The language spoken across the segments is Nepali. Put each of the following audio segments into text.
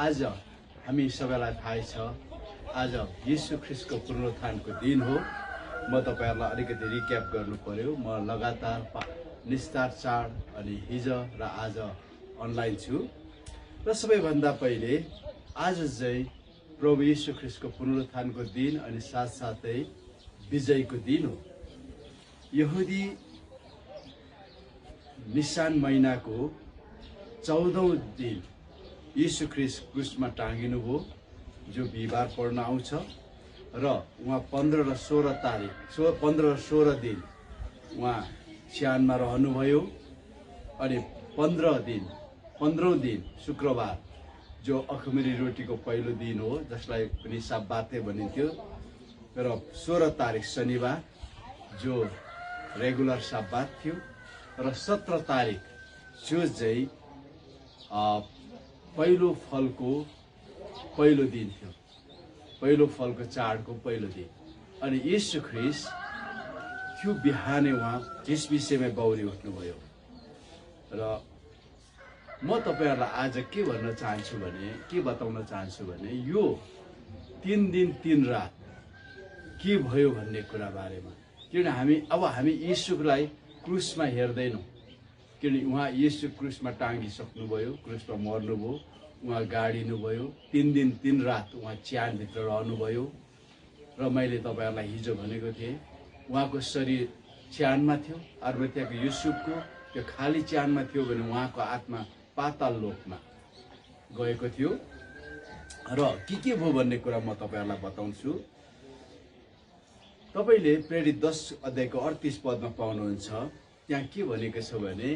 आज हामी सबैलाई थाहै छ आज येशू ख्रीष्टको पुनरुत्थानको दिन हो। म तपाईहरुलाई अलिकति रिक्याप गर्नु पर्यो। म लगातार निस्तार चाड अनि हिजो र आज अनलाइन छु र सबैभन्दा पहिले आज चाहिँ प्रभु येशू ख्रीष्टको पुनरुत्थानको दिन अनि साथसाथै विजयको दिन हो। यहुदी निसान महिनाको 14औं दिन येशू ख्रीष्ट क्रुसमा टाँगिनु भयो, जो बिहिबार पढ्न आउँछ र उहाँ 15 र 16 तारिक 15 र 16 दिन उहाँ स्यानमा रहनुभयो अनि 15औं दिन शुक्रबार जो अखमिरी रोटीको पहिलो दिन हो, जसलाई पनि सब्बाते भनिन्थ्यो, र 16 तारिक शनिबार जो रेगुलर सब्बात थियो र 17 तारिक जो चाहिँ पहिलो फलको पहिलो दिन थियो, पहिलो फलको चाडको पहिलो दिन। अनि येशू ख्रीष्ट त्यो बिहानै उहाँ यस विषयमा बौरी उठ्नुभयो र म तपाईहरुलाई आज के भन्न चाहन्छु भने, के बताउन चाहन्छु भने यो 3 दिन 3 रात के भयो भन्ने कुरा बारेमा। किनभने हामी येशूलाई क्रुसमा हेर्दैनौं, किनभने उहाँ येशू क्रुसमा टाँगिसक्नुभयो, क्रुसमा मर्नुभयो, उहाँ गाडिनुभयो, 3 दिन 3 रात उहाँ च्यानभित्र रहनुभयो र मैले तपाईहरुलाई हिजो भनेको थिएँ उहाँको शरीर च्यानमा थियो, अर्बत्याको युसुफको त्यो खाली च्यानमा थियो भने उहाँको आत्मा पाताल लोकमा गएको थियो। र के भयो भन्ने कुरा म तपाईहरुलाई बताउँछु। तपाईले प्रेरित 10 अध्यायको 38 पदमा पाउनुहुन्छ। त्यहाँ के भनेको छ भने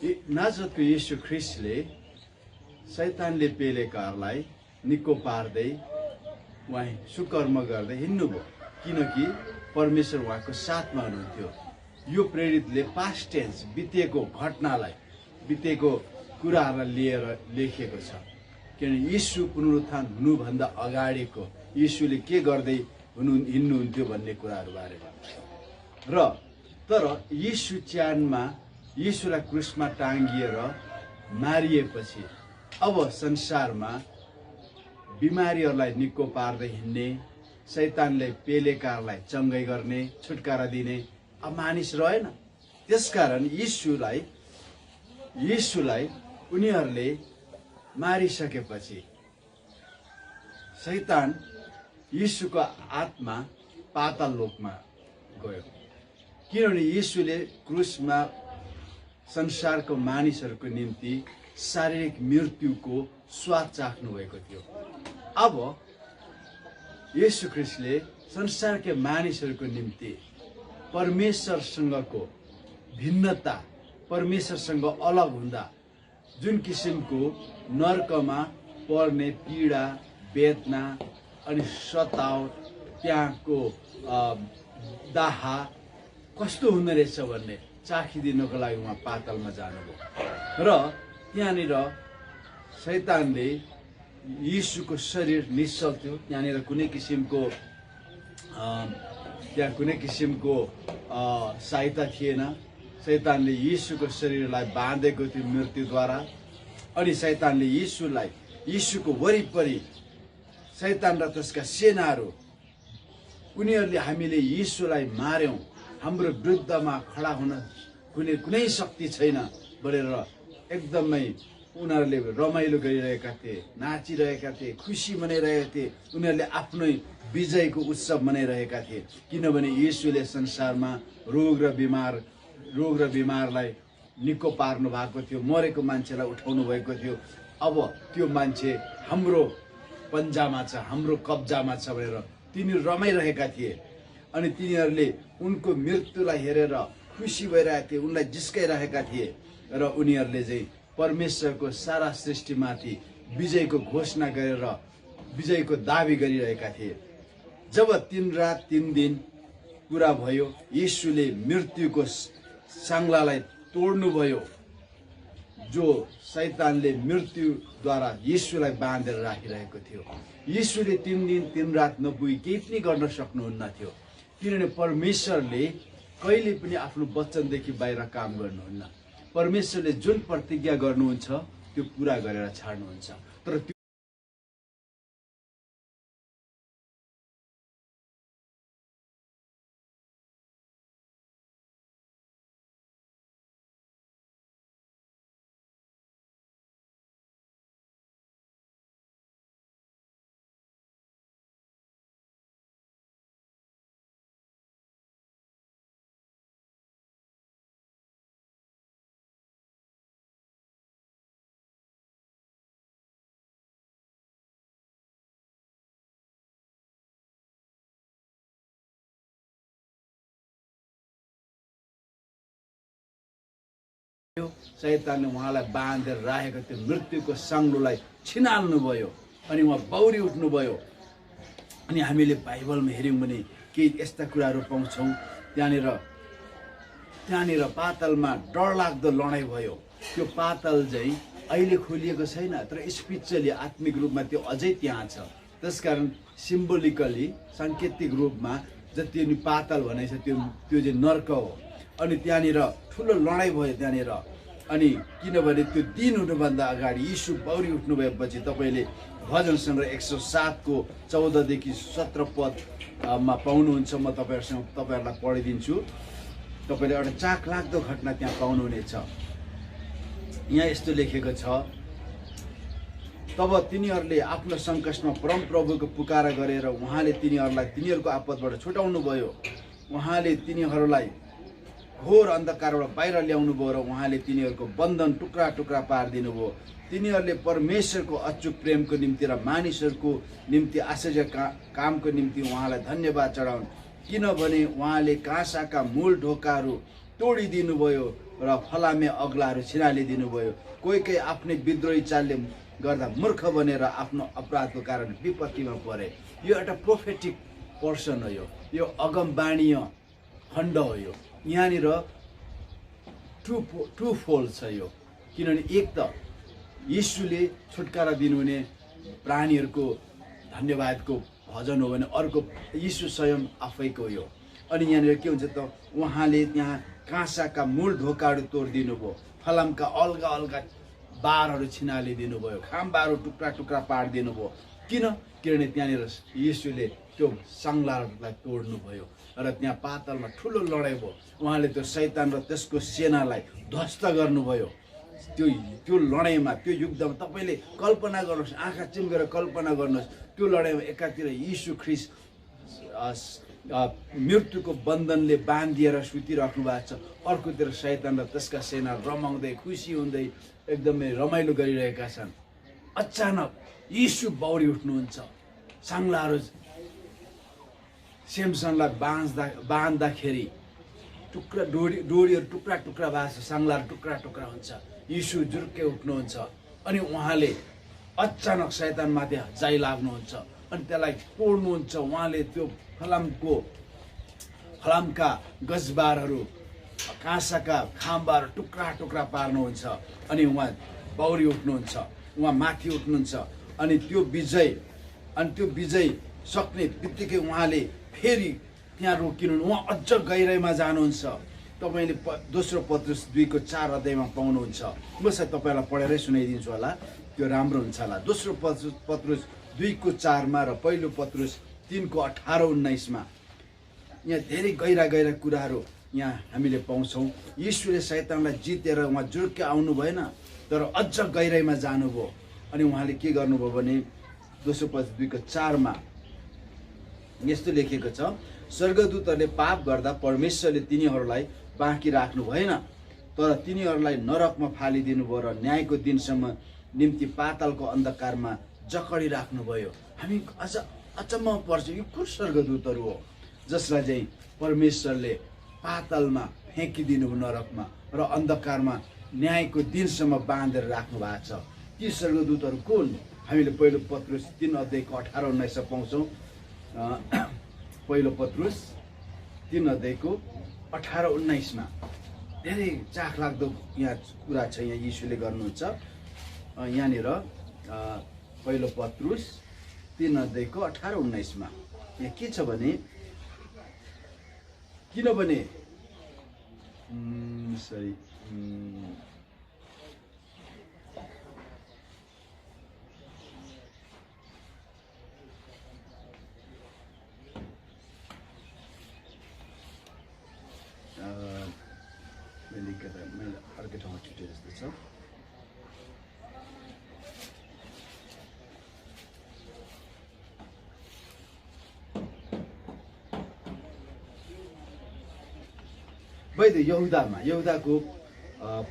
नाजरतको येशू ख्रीष्टले शैतानले पेलेकाहरूलाई निको पार्दै उहाँ सुकर्म गर्दै हिँड्नुभयो, किनकि परमेश्वर उहाँको साथमा हुनुहुन्थ्यो। यो प्रेरितले पास्ट टेन्स बितेको घटनालाई, बितेको कुराहरूलाई लिएर लेखेको छ। किनभने येशू पुनरुत्थान हुनुभन्दा अगाडिको येशूले के गर्दै हिँड्नुहुन्थ्यो भन्ने कुराहरू बारेमा। र तर येशू च्यानमा येशूलाई क्रुसमा टाँगिएर मारिएपछि अब संसारमा बिमारीहरूलाई निको पार्दै हिँड्ने, शैतानले पेलेकाहरूलाई चङ्गाई गर्ने, छुटकारा दिने अब मानिस रहेन। त्यसकारण येशूलाई उनीहरूले मारिसकेपछि शैतान येशूको आत्मा पाताल लोकमा गयो, किनभने येशूले क्रुसमा संसारको मानिसहरूको निम्ति शारीरिक मृत्युको स्वाद चाख्नु भएको थियो। अब येशू ख्रीष्टले संसारका मानिसहरूको निम्ति परमेश्वरसँगको भिन्नता, परमेश्वरसँग अलग हुँदा जुन किसिमको नर्कमा पर्ने पीडा, वेदना अनि सताव, त्यहाँको दाहा कस्तो हुँदो रहेछ भन्ने चाखिदिनको लागि उहाँ पातालमा जानुभयो र त्यहाँनिर शैतानले येशूको शरीर निश्चल थियो। त्यहाँनिर कुनै किसिमको सहायता थिएन। शैतानले येशूको शरीरलाई बाँधेको थियो मृत्युद्वारा। अनि शैतानले येशूको वरिपरि शैतान र त्यसका सेनाहरू, उनीहरूले हामीले येशूलाई मार्यौं, हाम्रो विरुद्धमा खडा हुन कुनै शक्ति छैन भनेर एकदमै उनीहरूले रमाइलो गरिरहेका थिए, नाचिरहेका थिए, खुसी मनाइरहेका थिए। उनीहरूले आफ्नै विजयको उत्सव मनाइरहेका थिए, किनभने येशूले संसारमा रोग र बिमारलाई निको पार्नु भएको थियो, मरेको मान्छेलाई उठाउनु भएको थियो। अब त्यो मान्छे हाम्रो पन्जामा छ, हाम्रो कब्जामा छ भनेर तिनीहरू रमाइरहेका थिए। अनि तिनीहरूले उनको मृत्युलाई हेरेर खुसी भइरहेका थिए, उनलाई जिस्काइरहेका थिए र उनीहरूले चाहिँ परमेश्वरको सारा सृष्टिमाथि विजयको घोषणा गरेर विजयको दाबी गरिरहेका थिए। जब 3 रात 3 दिन पूरा भयो, येशूले मृत्युको सांगलालाई तोड्नुभयो, जो शैतानले मृत्युद्वारा येशूलाई बाँधेर राखिरहेको थियो। येशूले 3 दिन 3 रात नपुगी केही पनि गर्न सक्नुहुन्न थियो, किनभने परमेश्वरले कहिले पनि आफ्नो वचनदेखि बाहिर काम गर्नुहुन्न। परमेश्वरले जुन प्रतिज्ञा गर्नुहुन्छ त्यो पूरा गरेर छाड्नुहुन्छ। तर शैतानले उहाँलाई बाँधेर राखेको त्यो मृत्युको सङ्लोलाई छिनाल्नुभयो अनि उहाँ बौरी उठ्नुभयो। अनि हामीले बाइबलमा हेऱ्यौँ भने केही यस्ता कुराहरू पाउँछौँ। त्यहाँनिर पातालमा डरलाग्दो लडाइँ भयो। त्यो पाताल चाहिँ अहिले खोलिएको छैन, तर स्पिरिचुअली आत्मिक रूपमा त्यो अझै त्यहाँ छ। त्यसकारण सिम्बोलिकली साङ्केतिक रूपमा जति नि पाताल भनेको छ त्यो चाहिँ नर्क हो। अनि त्यहाँनिर ठुलो लडाइँ भयो त्यहाँनिर। अनि किनभने त्यो दिन हुनुभन्दा अगाडि यीशु बौरी उठ्नु भएपछि तपाईँले भजन सङ्ग्रह 107 को 14 देखि 17 पदमा पाउनुहुन्छ। म तपाईँहरूलाई पढिदिन्छु। तपाईँले एउटा चाखलाग्दो घटना त्यहाँ पाउनुहुनेछ। यहाँ यस्तो लेखेको छ, तब तिनीहरूले आफ्नो सङ्कटमा परमप्रभुको पुकारा गरेर उहाँले तिनीहरूलाई तिनीहरूको आपतबाट छुटाउनु भयो। उहाँले तिनीहरूलाई घोर अन्धकारबाट बाहिर ल्याउनु भयो र उहाँले तिनीहरूको बन्धन टुक्रा टुक्रा पारिदिनु भयो। तिनीहरूले परमेश्वरको अचूक प्रेमको निम्ति र मानिसहरूको निम्ति आश्चर्य कामको निम्ति उहाँलाई धन्यवाद चढाउन्, किनभने उहाँले काँसाका मूल ढोकाहरू तोडिदिनु भयो र फलामे अग्लाहरू छिनालिदिनु भयो। कोही कोही आफ्नै विद्रोही चालले गर्दा मूर्ख बनेर आफ्नो अपराधको कारण विपत्तिमा परे। यो एउटा प्रोफेटिक पर्सन हो। यो अगमवाणीय खण्ड हो। यहाँनिर टु फोल्ड छ यो, किनभने एक त यीशुले छुटकारा दिनुहुने प्राणीहरूको धन्यवादको भजन हो भने अर्को यीशु स्वयं आफैको यो। अनि यहाँनिर के हुन्छ त, उहाँले त्यहाँ काँसाका मूल ढोकाहरू तोडिदिनु भयो, फलामका अलगा अलगा बारहरू छिनालिदिनु भयो, खाम्बाहरू टुक्रा टुक्रा पारिदिनु भयो। किनभने त्यहाँनिर यीशुले त्यो सङ्ग्लाहरूलाई तोड्नु भयो र त्यहाँ पातालमा ठुलो लडाइँ भयो। उहाँले त्यो शैतान र त्यसको सेनालाई ध्वस्त गर्नुभयो। त्यो लडाइँमा, त्यो युद्धमा तपाईँले कल्पना गर्नुहोस्, आँखा चिम्केर कल्पना गर्नुहोस्। त्यो लडाइँमा एकातिर यीशु ख्रीष्ट मृत्युको बन्धनले बाँधिएर सुतिराख्नु भएको छ, अर्कोतिर शैतान र त्यसका सेना रमाउँदै खुसी हुँदै एकदमै रमाइलो गरिरहेका छन्। अचानक यीशु बौरी उठ्नुहुन्छ। साङ्लाहरू सेमसनलाई बाँध्दाखेरि टुक्रा डोरीहरू टुक्रा टुक्रा भएको छ, साङ्लाहरू टुक्रा टुक्रा हुन्छ। यीशु जुर्कै उठ्नुहुन्छ अनि उहाँले अचानक शैतानमाथि जाइ लाग्नुहुन्छ अनि त्यसलाई तोड्नुहुन्छ। उहाँले त्यो फलामका गजबारहरू, काँसाका खाम्बाहरू टुक्रा टुक्रा पार्नुहुन्छ अनि उहाँ बौरी उठ्नुहुन्छ, उहाँ माथि उठ्नुहुन्छ। अनि त्यो विजय सक्ने बित्तिकै उहाँले फेरि त्यहाँ रोकिनु, उहाँ अझ गहिराइमा जानुहुन्छ। तपाईँले दोस्रो पत्रुस 2 को 4 अध्यायमा पाउनुहुन्छ। म सायद तपाईँलाई पढेरै सुनाइदिन्छु होला, त्यो राम्रो हुन्छ होला। दोस्रो पत्रुस 2 को 4 मा र पहिलो पत्रुस 3 को 18-19 यहाँ धेरै गहिरा कुराहरू यहाँ हामीले पाउँछौँ। यीशुले शैतानलाई जितेर उहाँ जुर्के आउनु भएन, तर अझ गहिराइमा जानुभयो। अनि उहाँले के गर्नुभयो भने दोस्रो पत्रुस 2 को 4 मा यस्तो लेखेको छ, स्वर्गदूतहरूले पाप गर्दा परमेश्वरले तिनीहरूलाई बाँकी राख्नु भएन, तर तिनीहरूलाई नरकमा फालिदिनु भयो र न्यायको दिनसम्म निम्ति पातालको अन्धकारमा जकडी राख्नुभयो। हामी अझ अचम्म पर्छ, यो को स्वर्गदूतहरू हो जसलाई चाहिँ परमेश्वरले पातालमा फ्याँकिदिनु भयो, नरकमा र अन्धकारमा न्यायको दिनसम्म बाँधेर राख्नु भएको छ। ती स्वर्गदूतहरू कुन? हामीले पहिलो पत्रुस 3 अध्यायको 18-19 पाउँछौँ। पहिलो पत्रुस 3 अध्यायको 18-19 धेरै चाखलाग्दो यहाँ कुरा छ। यहाँ यीशुले गर्नुहुन्छ यहाँनिर पहिलो पत्रुस 3 अध्यायको 18-19 यहाँ के छ भने, किनभने सक्छ? वैध यहुदाको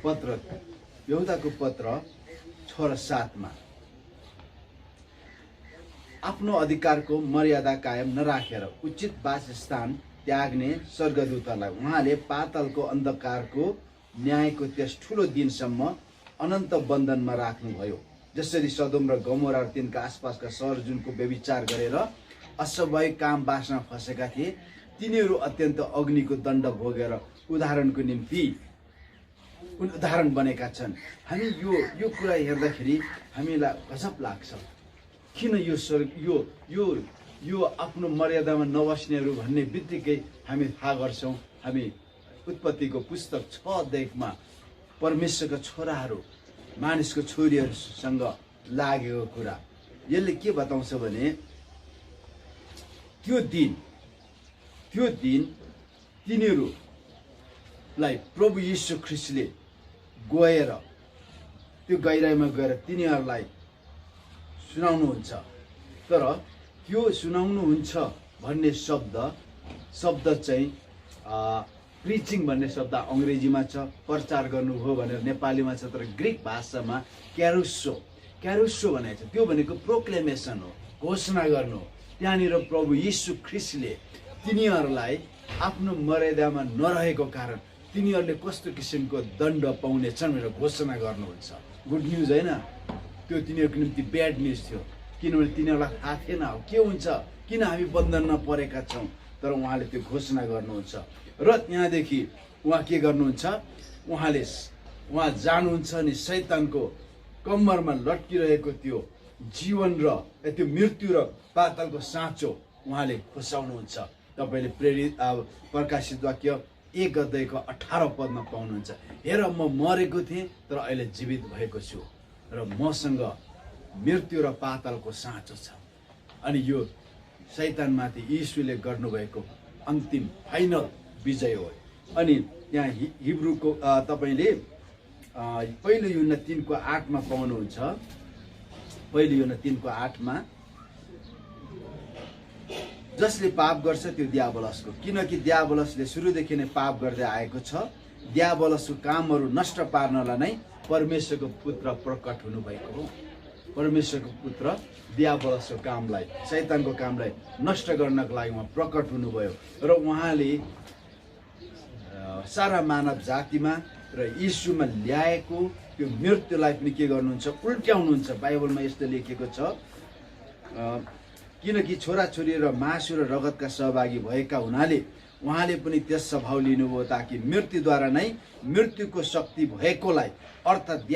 पत्र 6 र 7 मा आफ्नो अधिकारको मर्यादा कायम नराखेर उचित वासस्थान त्याग्ने स्वर्गदूतलाई उहाँले पातालको अन्धकारको न्यायको त्यस ठुलो दिनसम्म अनन्त बन्धनमा राख्नुभयो। जसरी सदोम र गमोरा र तिनका आसपासका सहर जुनको व्यभिचार गरेर अस्वाभाविक काम बासना फसेका थिए, तिनीहरू अत्यन्त अग्निको दण्ड भोगेर उदाहरण बनेका छन्। हामी यो कुरा हेर्दाखेरि हामीलाई गजब लाग्छ। किन यो आफ्नो मर्यादामा नबस्नेहरू भन्ने बित्तिकै हामी थाहा गर्छौँ। हामी उत्पत्तिको पुस्तक 6 अध्यायमा परमेश्वरका छोराहरू मानिसको छोरीहरूसँग लागेको कुरा यसले के बताउँछ भने त्यो दिन तिनीहरूलाई प्रभु यीशु ख्रीष्टले गएर त्यो गहिराईमा गएर तिनीहरूलाई सुनाउनुहुन्छ। तर त्यो सुनाउनुहुन्छ भन्ने शब्द चाहिँ प्रिचिङ भन्ने शब्द अङ्ग्रेजीमा छ, प्रचार गर्नुभयो भनेर नेपालीमा छ, तर ग्रीक भाषामा क्यारुसो भनेको छ। त्यो भनेको प्रोक्लेमेसन हो, घोषणा गर्नु। त्यहाँनिर प्रभु यीशु ख्रीष्टले तिनीहरूलाई आफ्नो मर्यादामा नरहेको कारण तिनीहरूले कस्तो किसिमको दण्ड पाउनेछन् भनेर घोषणा गर्नुहुन्छ। गुड न्युज होइन, त्यो तिनीहरूको निम्ति ब्याड न्युज थियो। किनभने तिनीहरूलाई थाहा थिएन के हुन्छ, किन हामी बन्धनमा परेका छौँ। तर उहाँले त्यो घोषणा गर्नुहुन्छ र त्यहाँदेखि उहाँ के गर्नुहुन्छ, उहाँ जानुहुन्छ नि शैतानको कम्मरमा लट्किरहेको त्यो जीवन र त्यो मृत्यु र पातालको साँचो उहाँले खोसाउनुहुन्छ। तपाईँले प्रकाशित वाक्य 1 अध्यायको 18 पदमा पाउनुहुन्छ। हेर, म मरेको थिएँ तर अहिले जीवित भएको छु र मसँग मृत्यु र पातालको साँचो छ। अनि यो शैतानमाथि यीशुले गर्नुभएको अन्तिम फाइनल विजय हो। अनि यहाँ हिब्रूको तपाईँले पहिलो यूहन्ना 3:8 मा पाउनुहुन्छ। पहिलो यूहन्ना 3:8 जसले पाप गर्छ त्यो दियाबलसको, किनकि दियाबलसले सुरुदेखि नै पाप गर्दै आएको छ। दियाबलसको कामहरू नष्ट पार्नलाई नै परमेश्वरको पुत्र प्रकट हुनुभएको हो। परमेश्वरको पुत्र दियाबलसको कामलाई, शैतानको कामलाई नष्ट गर्नको लागि उहाँ प्रकट हुनुभयो र उहाँले सारा मानव जातिमा र यीशुमा ल्याएको त्यो मृत्युलाई पनि के गर्नुहुन्छ, उल्ट्याउनुहुन्छ। बाइबलमा यस्तो लेखेको छ, किनकि छोराछोरी र मासु र रगतका सहभागी भएका हुनाले उहाँले पनि त्यस स्वभाव लिनुभयो, ताकि मृत्युद्वारा नै मृत्युको शक्ति भएकोलाई अर्थात्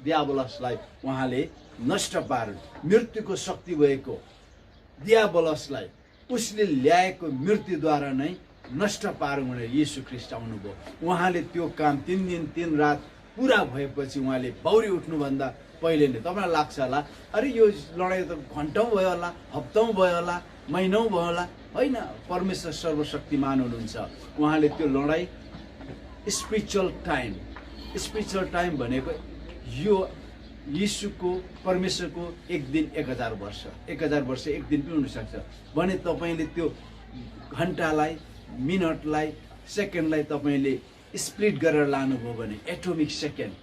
दियाबलसलाई उहाँले नष्ट पार्नु। मृत्युको शक्ति भएको दियाबलसलाई उसले ल्याएको मृत्युद्वारा नै नष्ट पारौँ भनेर यीशु ख्रीष्ट आउनुभयो। उहाँले त्यो काम 3 दिन 3 रात पुरा भएपछि उहाँले बौरी उठ्नुभन्दा पहिले नै, तपाईँलाई लाग्छ होला अरे यो लडाइँ त घन्टौँ भयो होला, हप्तौँ भयो होला, महिनौँ भयो होला। होइन, परमेश्वर सर्वशक्तिमान हुनुहुन्छ। उहाँले त्यो लडाइँ स्पिरिचुअल टाइम भनेको यो यीशुको परमेश्वरको 1 दिन 1000 वर्ष, 1000 वर्ष 1 दिन पनि हुनसक्छ भने तपाईँले त्यो घन्टालाई, मिनटलाई, सेकेन्डलाई तपाईँले स्प्लिट गरेर लानुभयो भने एटोमिक सेकेन्ड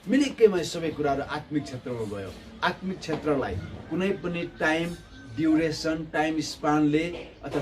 मिनिटकैमा सबै कुराहरू आत्मिक क्षेत्रमा गयो। आत्मिक क्षेत्रलाई कुनै पनि टाइम ड्युरेसन, टाइम स्पानले अथवा